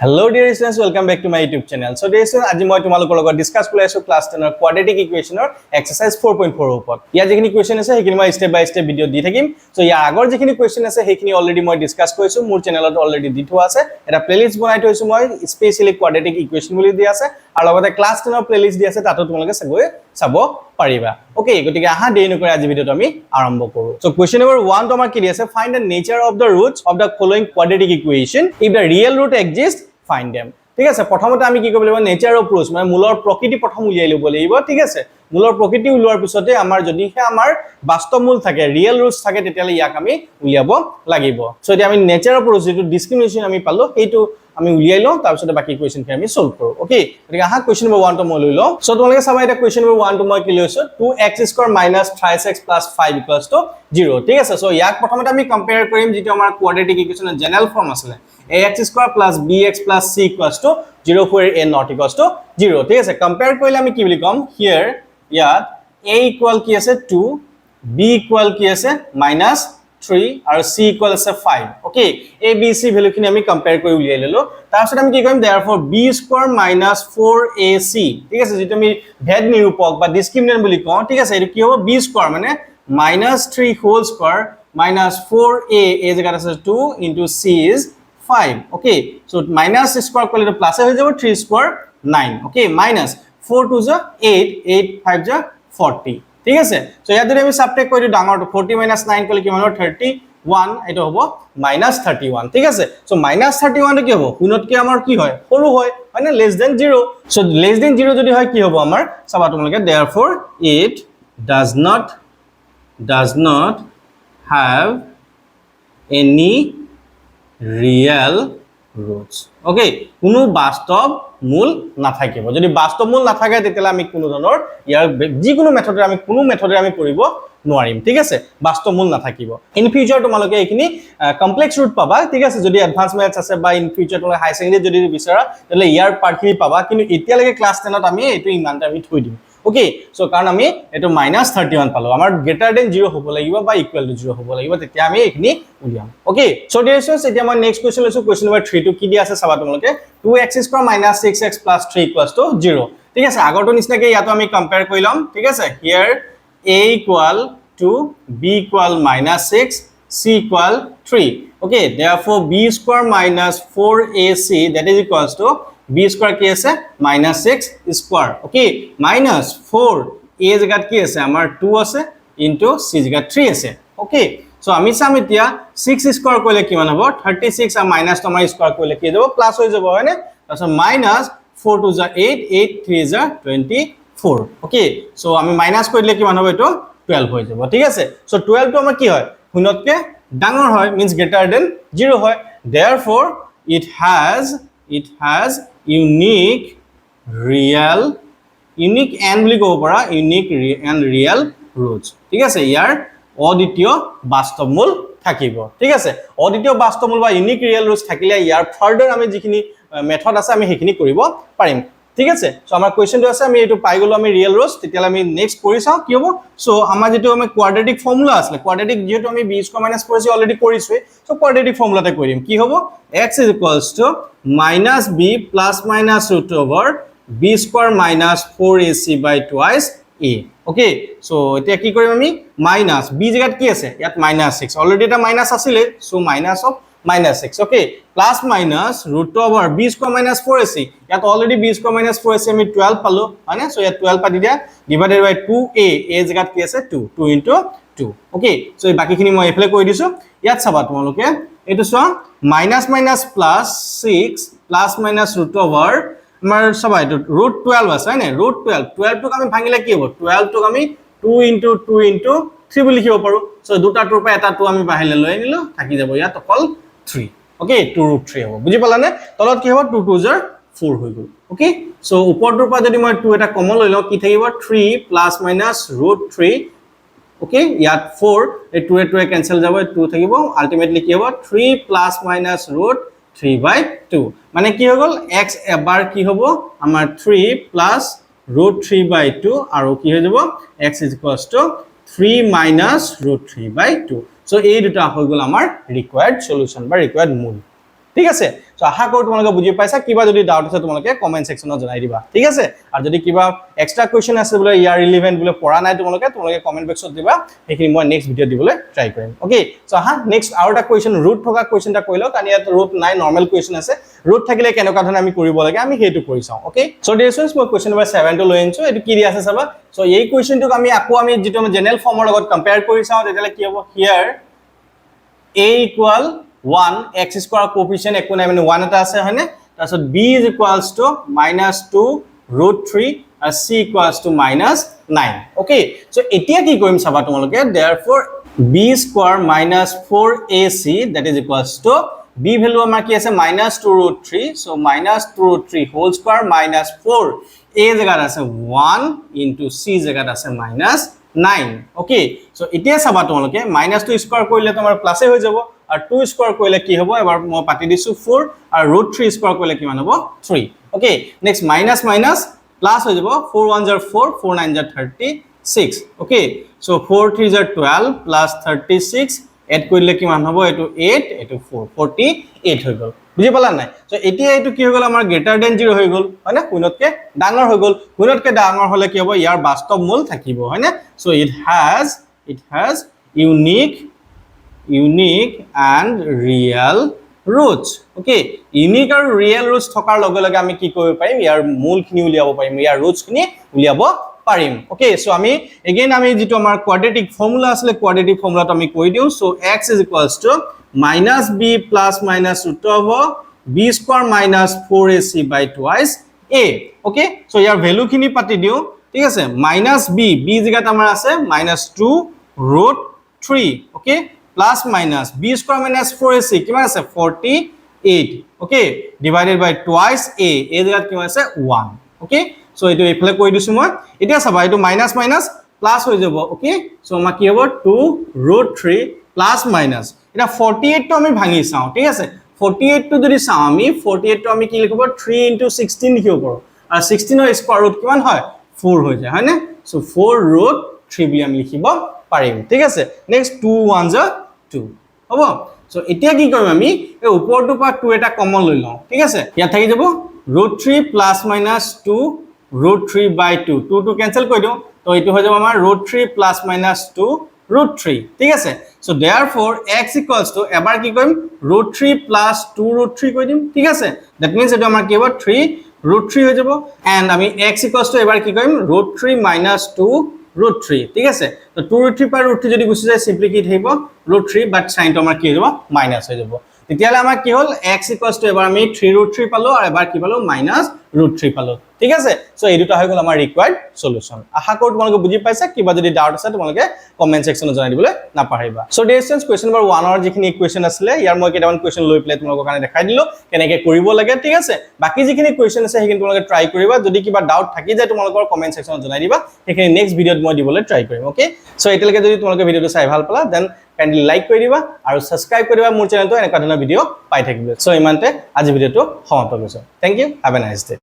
Hello dear students, welcome back to my YouTube channel. So dear students, আজি মই তোমালোকৰ লগত ডিসকাস কৰি আছো ক্লাস 10 ৰ quadratic equation ৰ exercise 4.4 ৰ ওপৰত। ইয়া যেখিনি কোৱেশ্চন আছে হেখিনি মই স্টেপ বাই স্টেপ ভিডিও দি থাকিম। সো ইয়া আগৰ যেখিনি কোৱেশ্চন আছে হেখিনি অলৰেডি মই ডিসকাস কৰিছো, মোৰ চেনেলত অলৰেডি দি থোৱা আছে। এটা প্লেলিষ্ট বনাই থৈছো মই স্পেশালি quadratic equation বুলি দি আছে আৰু লগতে ক্লাস 10 ৰ প্লেলিষ্ট দি আছে, তাতো তোমালোকে গৈ চাব পাৰিবা। ওকে, গতিকে আহা দেৰি নকৰি আজি ভিডিওটো আমি আৰম্ভ কৰো। সো কোৱেশ্চন নম্বৰ 1 তোমাৰ কি দি আছে, find the nature of the roots of the following quadratic equation if the real root exists, find them. ঠিক আছে, প্ৰথমতে আমি কি কৰিব লাগিব, নেচাৰ অফ ৰুটস মানে মূলৰ প্ৰকৃতি প্ৰথম উলিয়াই ল'ব লাগিব। ঠিক আছে, মূলৰ প্ৰকৃতি উলিওৱাৰ পিছতে আমাৰ যদিহে আমাৰ বাস্তৱ মূল থাকে, ৰিয়েল ৰুটস থাকে, তেতিয়ালে ইয়াক আমি উলিয়াব লাগিব। সো এতিয়া আমি নেচাৰ অফ ৰুটস যেটো ডিসক্ৰিমিনেশন আমি পালো সেইটো আমি উলিয়াই লওঁ, তাৰ পিছতে বাকি কোৱেশ্চনখিনি আমি সলভ কৰো। ওকে, গতিকে আহা কোৱেশ্চন নম্বৰ 1 টো মই লৈ লওঁ। সো তোমালোকে চাবা এটা কোৱেশ্চন নম্বৰ 1 টো মই কি লৈছো, 2x² - 3x + 5 = 0। ঠিক আছে, সো ইয়াক প্ৰথমতে আমি কম্পেয়াৰ কৰিম যেটো আমাৰ কোৱাড্ৰেটিক ইকুৱেশ্যনৰ জেনাৰেল ফৰ্ম আছিল, ax² + bx + c = 0 where a not equals to 0। ঠিক আছে, কম্পেয়াৰ কৰিলে আমি কি বুলি কম, হিয়াৰ ইয়াত a ইকুয়াল কি আছে 2, b ইকুয়াল কি আছে -3 আৰু c ইকুয়াল আছে 5। ওকে, a b c ভ্যালুখিনি আমি কম্পেয়াৰ কৰি উলিয়াই ললো। তাৰপিছত আমি কি কৰিম, therefore b² - 4ac। ঠিক আছে, যেটো আমি ভেদ নিৰূপক বা ডিসক্ৰিমিনেন্ট বুলি কওঁ। ঠিক আছে, এটো কি হ'ব, b² মানে -3 হোল স্কয়াৰ - 4a, a জায়গাত আছে 2 * c is 5। Okay, so minus square করলে তো প্লাস হয়ে যাব, 3 স্কয়ার 9। ওকে, মাইনাস 4 2 যা 8, 8 5 যা 40। ঠিক আছে, সো ইয়াত যদি আমি সাবট্রাক্ট করি ডাঙৰ 40 - 9 করলে কি হ'ব, 31, এটা হ'ব -31। ঠিক আছে, সো -31 কি হ'ব, গুণতকে আমাৰ কি হয়, সৰু হয় মানে less than 0। So less than 0 যদি হয় কি হ'ব আমাৰ, চাবা তোমালোকে, therefore it does not have any real roots। Okay, কোনো বাস্তৱ মূল নাথাকিব। যদি বাস্তৱ মূল নাথাকে তেতিয়ালে আমি কোনো ধৰণৰ ইয়াৰ যিকোনো মেথডে আমি কোনো মেথডে আমি কৰিব নোৱাৰিম। ঠিক আছে, বাস্তৱ মূল নাথাকিব। ইন ফিউচাৰ তোমালোকে এইখিনি কমপ্লেক্স ৰুট পাবা। ঠিক আছে, যদি এডভান্স মেথছ আছে বা ইন ফিউচাৰ তোমালোকে হাই সেকেন্ডাৰী যদি বিচাৰা তেতিয়ালে ইয়াৰ পাৰ্টখিনি পাবা, কিন্তু এতিয়ালৈকে ক্লাস 10 ত আমি এইটো ইমানটা আমি থৈ দিম। ওকে, সো কাৰণ আমি এটো -31 পালো, আমাৰ গ্ৰেটাৰ দেন 0 হ'ব লাগিব বা ইকুৱেল টু 0 হ'ব লাগিব, তেতিয়া আমি এইখিনি উলিয়াম। ওকে, সো ডিয়াৰ স্টুডেন্টস, এতিয়া মই নেক্সট কোৱেশ্চন লৈছো। কোৱেশ্চন নম্বৰ 3 টো কি দি আছে চাবা তোমালোকে, 2x² - 6x + 3 = 0। ঠিক আছে, আগৰটো নিচিনাকৈ ইয়াতো আমি কম্পেয়াৰ কৰি লম। ঠিক আছে, হিয়াৰ a = 2, b = -6, c = 3। Okay, therefore b² - 4ac that is equals to b² কি আছে -6²। ওকে, -4 a জায়গাত কি আছে আমাৰ 2 আছে ইনটু c জায়গাত 3 আছে। ওকে, সো আমি চাম এতিয়া 6² কৰিলে কিমান হ'ব, 36 আৰু মাইনাস তো আমাৰ স্কয়াৰ কৰিলে কি হ'ব, প্লাস হৈ যাব, হয়নে? তাৰপিছত -4 2 যা 8, 8 3 যা 24। ওকে, সো আমি মাইনাস কৰিলে কিমান হ'ব, এটো 12 হৈ যাব। ঠিক আছে, সো 12 টো আমাৰ কি হয়, শূন্যতকে ডাঙৰ হয়, মিন্স গ্ৰেটাৰ দেন 0 হয়। therefore it has unique and বুলি ক'ব পাৰা, unique and real roots। ঠিক আছে, ইয়াৰ অদ্বিতীয় বাস্তৱ মূল থাকিব। ঠিক আছে, অদ্বিতীয় বাস্তৱ মূল বা ইউনিক ৰিয়েল ৰুটস থাকিলে ইয়াৰ ফাৰ্দাৰ আমি যিখিনি মেথড আছে আমি সেইখিনি কৰিব পাৰিম। ঠিক আছে, সো আমাৰ কোৱেশ্চনটো আছে, আমি এটো পাই গলো আমি ৰিয়েল ৰুটস। তেতিয়ালে আমি নেক্সট কৰি চাও কি হ'ব। সো আমাৰ যেটো আমি কোৱাড্ৰেটিক ফৰ্মুলা আছে, কোৱাড্ৰেটিক যেটো আমি b² - 4ac অলৰেডি কৰিছো, সো কোৱাড্ৰেটিক ফৰ্মুলাতে কৰিম। কি হ'ব, x = -b ± √b² - 4ac/2 a। Okay, so এতিয়া কি কৰিম আমি, মাইনাস b জায়গাত কি আছে, ইয়াত -6 অলৰেডি এটা মাইনাস আছিল, so minus of -6। Okay, plus minus √b² - 4ac, ইয়াত অলৰেডি b² - 4ac আমি 12 পালো, হয়নে? সো ইয়াত 12 পাতি দিয়া, ডিভাইডেড বাই 2a, a জায়গাত কি আছে 2, 2 * 2। ওকে, সো এই বাকিখিনি মই এফালে কৈ দিছো। ইয়াত চাবা তোমালোকে, এটো চোৱা মাইনাস মাইনাস +6 প্লাস মাইনাস √, আমাৰ চাবা এটো √12 আছে, হয়নে? √12, 12 টোক আমি ভাঙিলে কি হ'ব, 12 টোক আমি 2 * 2 * 3 বুলি লিখিব পাৰো। সো দুটা টুৰ পৰা এটা 2 আমি বাহিৰলৈ লৈ আনিলো, থাকি যাব ইয়াত অকল 3। ওকে, 2√3 হ'ব, বুজি পালানে? তলত কি হ'ব, 2 2 যা 4 হৈ গ'ল। ওকে, সো ওপৰটোৰ পৰা যদি মই 2 এটা কমন লৈ লওঁ, কি থাকিব, 3 ± √3। ওকে, ইয়াত 4, এই 2 এ 2 এ কেনসেল যাব, 2 থাকিব, আলটিমেটলি কি হ'ব, 3 ± √3/2। মানে কি হৈ গ'ল, x এবাৰ কি হ'ব আমাৰ 3 + √3/2 আৰু কি হৈ যাব, x = 3 - √3/2। সো এই দুটা হৈ গ'ল আমাৰ ৰিকোয়াৰ্ড সলিউশন বা ৰিকোয়াৰ্ড মূল। ঠিক আছে সো আশা কৰো তোমালোকে বুজি পাইছা কিবা যদি ডাউট আছে তোমালোকে কমেন্ট সেকশনত জনাই দিবা ঠিক আছে আৰু যদি কিবা এক্সট্ৰা কোৱেশ্চন আছে বলে ইয়াৰ ৰিলেভেন্ট বলে পঢ়া নাই তোমালোকে কমেন্ট বক্সত দিবা এইখিনি মই নেক্সট ভিডিও দিবলৈ ট্ৰাই কৰিম ওকে সো আহা নেক্সট আৰু এটা কোৱেশ্চন ৰুট থকা কোৱেশ্চনটা কইলো কাৰণ ইয়াত ৰুট নাই নৰমাল কোৱেশ্চন আছে ৰুট থাকিলে কেনেকুৱা ধৰণে আমি কৰিব লাগে আমি হেতু কৰি চাও ওকে সো ডিয়াৰ স্টুডেন্টস মই কোৱেশ্চন নম্বৰ 7 টো লৈ আনিছো এটো কি দি আছে চাবা সো এই কোৱেশ্চনটোক আমি আকৌ আমি যেটো জেনাৰেল ফৰ্মৰ লগত কম্পেয়াৰ কৰি চাও তেতিয়ালে কি হ'ব হিয়াৰ a equal 1 x square coefficient একো নাই মানে 1 এটা আছে হয়নে তাৰছত b is equals to -2 root 3 and c equals to -9 okay so এতিয়া কি কৰিম চাবা তোমালোকে therefore b square minus 4ac that is equals to b value আমাৰ কি আছে -2 root 3 so -2 root 3 whole square minus 4 a জায়গাত আছে 1 into c জায়গাত আছে -9 okay so এতিয়া চাবা তোমালোকে -2 স্কয়ার কৰিলে তোমাৰ প্লাসে হৈ যাব আৰু 2 স্কয়াৰ কৰিলে কি হ'ব এবাৰ মই পাতি দিছো 4 আৰু √3 স্কয়াৰ কৰিলে কিমান হ'ব 3 okay next minus minus plus হৈ যাব 4 1s are 4 4 9s are 36 okay so 4 3s are 12 plus 36 add কৰিলে কিমান হ'ব এটো 8 এটো 4 48 হৈ গল বুজি পালা নাই সো এতিয়া এটো কি হৈ গল আমাৰ গ্ৰেটাৰ দেন 0 হৈ গল হয়নে কোনতকে ডাঙৰ হৈ গল কোনতকে ডাঙৰ হলে কি হ'ব ইয়াৰ বাস্তৱ মূল থাকিব হয়নে so it has unique and real roots okay unique আৰু real roots থকাৰ লগে লগে আমি কি কৰিব পাৰিম ইয়াৰ মূল খিনি উলিয়াব পাৰিম ইয়াৰ roots খিনি উলিয়াব পাৰিম okay so আমি again আমি যেটো আমাৰ quadratic formula আছে quadratic formula আমি কৈ দিও so x is equals to -b plus minus root of b square minus 4ac by twice a okay so year value খিনি পাতি দিও ঠিক আছে -b জায়গাত আমাৰ আছে -2 root 3 okay plus minus b square minus 4ac কিমান আছে 48 okay divided by twice a জায়গাত কিমান আছে 1 okay so এটো এফালে কৈ দিছো মই এতিয়া চাবা এটো মাইনাস মাইনাস প্লাস হৈ যাব ওকে সো আমা কি হ'ব 2 √3 প্লাস মাইনাস এটা 48 টো আমি ভাঙি চাও ঠিক আছে 48 টো যদি চাও আমি 48 টো আমি কি লিখিব 3 into 16 লিখিব পাৰো আৰু 16 এর স্কয়ার রুট কিমান হয় 4 হৈ যায় হয়নে সো 4 √3 বুলি আমি লিখিব পাৰিম ঠিক আছে নেক্সট 2 1s are 2 হ'ব সো এতিয়া কি কৰিম আমি এই উপৰটো পা 2 এটা কমন লৈ লও ঠিক আছে ইয়া থাকি যাব √3 plus minus 2 √3 by 2 2 to cancel কৰি দিও তো এটো হৈ যাব আমাৰ √3 plus minus 2 √3 ঠিক আছে so therefore x equals to এবাৰ কি কৰিম √3 plus 2 √3 কৰি দিম ঠিক আছে that means এটো আমাৰ কি হ'ব 3 √3 হৈ যাব and আমি x equals to এবাৰ কি কৰিম √3 minus 2 √3 ঠিক আছে তো 2 √3 par √3 যদি গুছি যায় সিম্পলি কি থাকিব √3 বাট সাইনটো আমাৰ কি হৈ যাব মাইনাস হৈ যাব তেতিয়ালে আমাৰ কি হল x equals to এবাৰ আমি 3 √3 পালো আৰু এবাৰ কি পালো -√3 পালো ঠিক আছে সো এই দুটা হৈ গল আমাৰ ৰিকোয়াৰ্ড সলিউশন আশা কৰো তোমালোকে বুজি পাইছা কিবা যদি ডাউট আছে তোমালোকে কমেন্ট সেকশনত জনাই দিবলৈ নাপাহৰিবা so dear students question number 1 ৰ যিখিনি ইকুৱেশ্যন আছিল ইয়াৰ মই কেইটামান কোৱেশ্চন লৈ প্লে তোমালোকৰ কাৰণে দেখাই দিলো কেনেকৈ কৰিব লাগে ঠিক আছে বাকি যিখিনি কোৱেশ্চন আছে সেইখিনি তোমালোকে ট্ৰাই কৰিবা যদি কিবা ডাউট থাকি যায় তোমালোকৰ কমেন্ট সেকশনত জনাই দিবা সেইখিনি নেক্সট ভিডিওত মই দিবলৈ ট্ৰাই কৰিম ওকে সো এতিয়ালৈকে যদি তোমালোকে ভিডিওটো চাই ভাল পালা দেন kindly like কৰি দিবা আৰু subscribe কৰি দিবা মোৰ চেনেলটো এনেকুৱা ধৰণৰ ভিডিও পাই থাকিব সো ইমানতে আজি ভিডিওটো সমাপ্ত কৰিছো thank you have a nice day